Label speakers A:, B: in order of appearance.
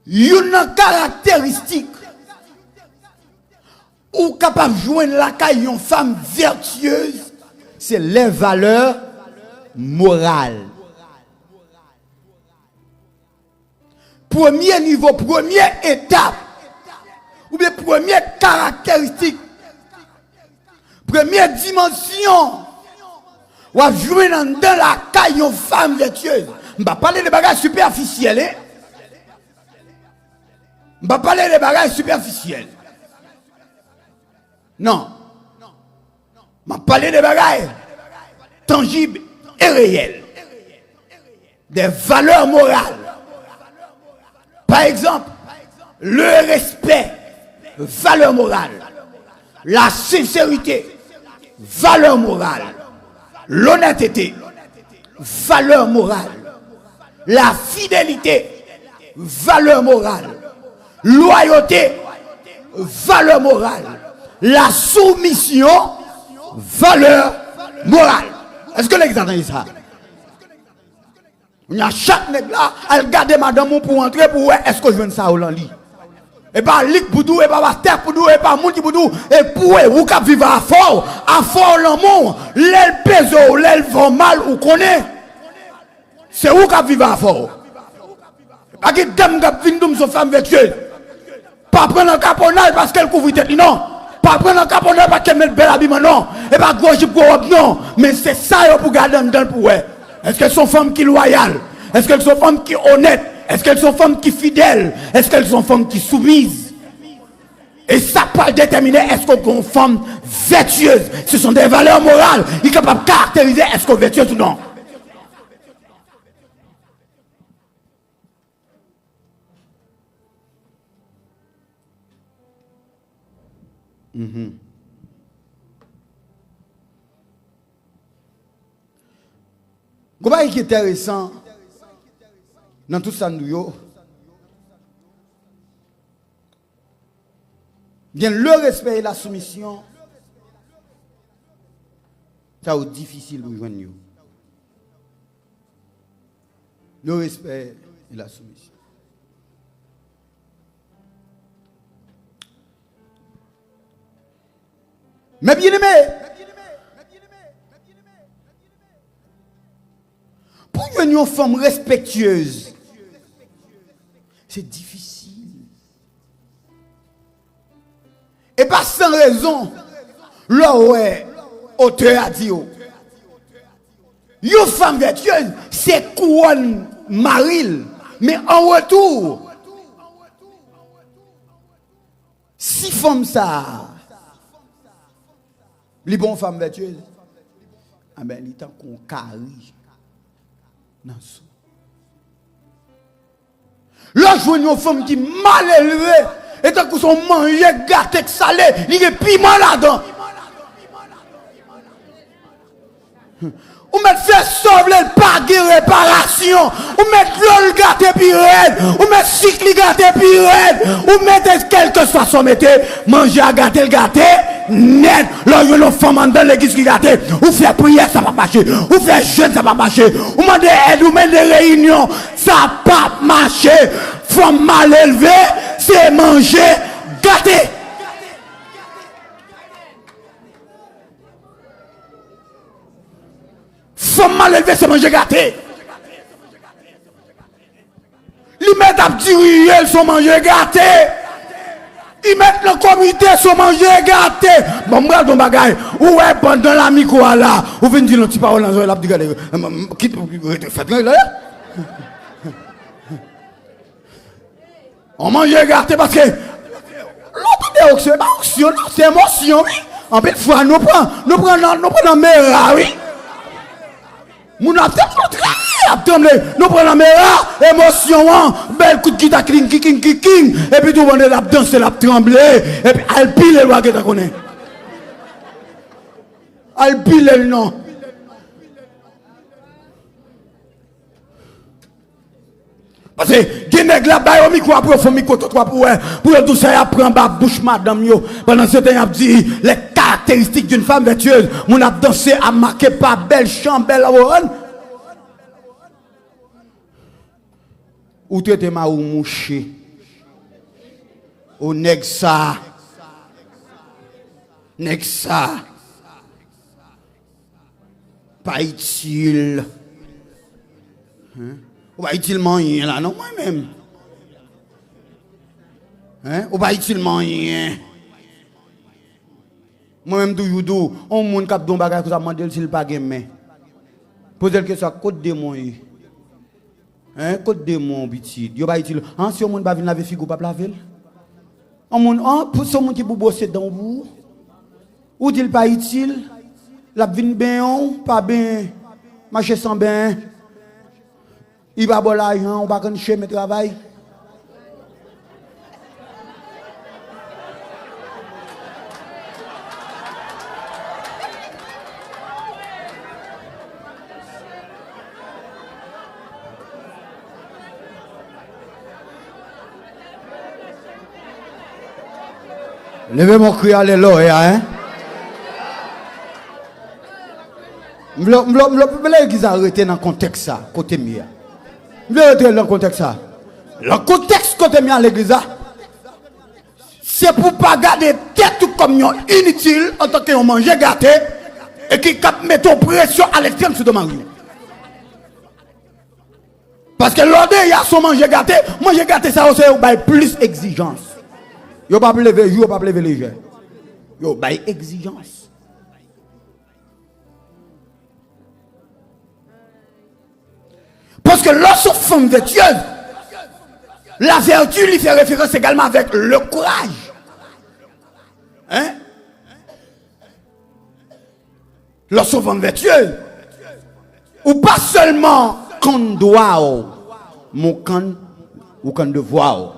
A: une caractéristique ou capable de joindre la caille une femme vertueuse, c'est les valeurs morales. Premier niveau, première étape, ou bien première caractéristique, première dimension, ou à jouer dans la caille une femme vertueuse. Je ne vais pas parler de bagages superficiels. Je ne vais pas parler de bagages superficiels. Non. Je vais parler de bagages tangibles et réels. Des valeurs morales. Par exemple, le respect, valeur morale. La sincérité, valeur morale. L'honnêteté, valeur morale. La fidélité, valeur morale. Loyauté, valeur morale. La soumission, valeur morale. Est-ce que l'exemple est ça? Il y a chaque nègre là, elle garde madame pour entrer pour voir est-ce que je viens de ça au lit. Et pas lik pour nous, et pas terre pour nous, et pas moun pour nous, et pour vous qui vivez à fort l'amour, l'aile pèse, l'aile vont mal ou connaît. C'est vous qui vivez à fort. Pas que dame qui vient de femme vertueuse. Pas prendre un caponnage parce qu'elle couvre tête, non. Pas prendre un caponnage parce qu'elle met le bel habillement, non. Et pas gros pour non. Mais c'est ça pour garder dedans pour elle. Est-ce qu'elles sont femmes qui loyales? Est-ce qu'elles sont femmes qui honnêtes? Est-ce qu'elles sont femmes qui fidèles? Est-ce qu'elles sont femmes qui soumises? Et ça peut déterminer est-ce qu'on est une femme vertueuse. Ce sont des valeurs morales. Il est capable de caractériser est-ce qu'on est vertueuse ou non. Comment qui est intéressant dans tout ça nous bien le respect et la soumission ça est difficile pour joindre nous. Le respect et la soumission. Mais bien aimé, pour une femme respectueuse, c'est difficile. Et pas sans raison, là où auteur a dit, une femme vertueuse, c'est couronne maril, mais en retour, si femme ça, les bonnes femmes vertueuses, ah ben, il est en qu'on carry. Là, je vois une femme qui est mal élevée, et tant que son manger gâté salé, il y a piment là-dedans. Ou mettre fait sauver le pas de réparation, ou mettre l'eau gâté puis raide, ou mettre cycle gâté puis raide, ou mettre quel que soit son métier, manger à gâter le gâté, net, là il y a une femme dans l'église qui gâté, ou faire prière ça va marcher, ou faire jeûne ça va marcher, ou demander aide, ou mettre des réunions, ça va pas marcher, femme mal élevée, c'est manger gâté. Femme mal élevée, c'est manger gâté. Ils mettent à petit riel, sont manger gâté. Ils mettent le comité, sont manger gâté. Bon, moi, je bagaille. Où est pendant la micro là? Où vient dire un petit parole dans la petite gâté? Faites là. On mange gâté parce que l'autre c'est émotion, oui. En fait, fois, nous prenons mes oui. Nous prenons la meilleure émotion, belle coup de guitare, king, et puis tout le monde la danser, la trembler, et puis elle pile le roi que tu connais. Elle pile le nom. Parce que, Guinée, là, bah, micro, après, faut micro, pour tout ça, apprend, bah, bouche, madame, yo. Pendant ce temps, il a dit, les caractéristiques d'une femme vertueuse, on a dansé à marquer par belle chambre, belle avorone. Ou tu étais ma ou mouché. Ou nèg ça. Nèg ça. Pas utile. Ou pas utilement rien là, non, moi-même. Ou pas utilement rien. Moi-même, toujours, on monde cap don bagage que ça demande s'il pas gain. Posez le question, côté démon. Côté démon, petit. Yo pas utile. Si on monde pas venir laver figo, pas laver. On monde, pour ce monde qui vous bosser dans vous. Ou dit pas utile. La vin bien, pas bien. Marcher sans bien. Il va bon l'argent, on va quand chez mes travail. Levez mon cri, alléluia, hein? Je veux arrêter dans le contexte ça, côté mien. Je veux arrêter dans le contexte ça. Le contexte côté mien à l'église, c'est pour ne pas garder tête comme inutile en tant que manger gâté et qui met une pression à l'extrême sur le mari. Parce que l'ordre, il y a son manger gâté, ça aussi, il y a plus d'exigence. Il n'y a pas de lever, il n'y a pas de lever léger. Il y a exigence. Parce que lorsqu'on femme vertueuse, la vertu lui fait référence également avec le courage. Hein? Lorsqu'on femme vertueuse, ou pas seulement qu'on doit, mon can ou qu'on devoir.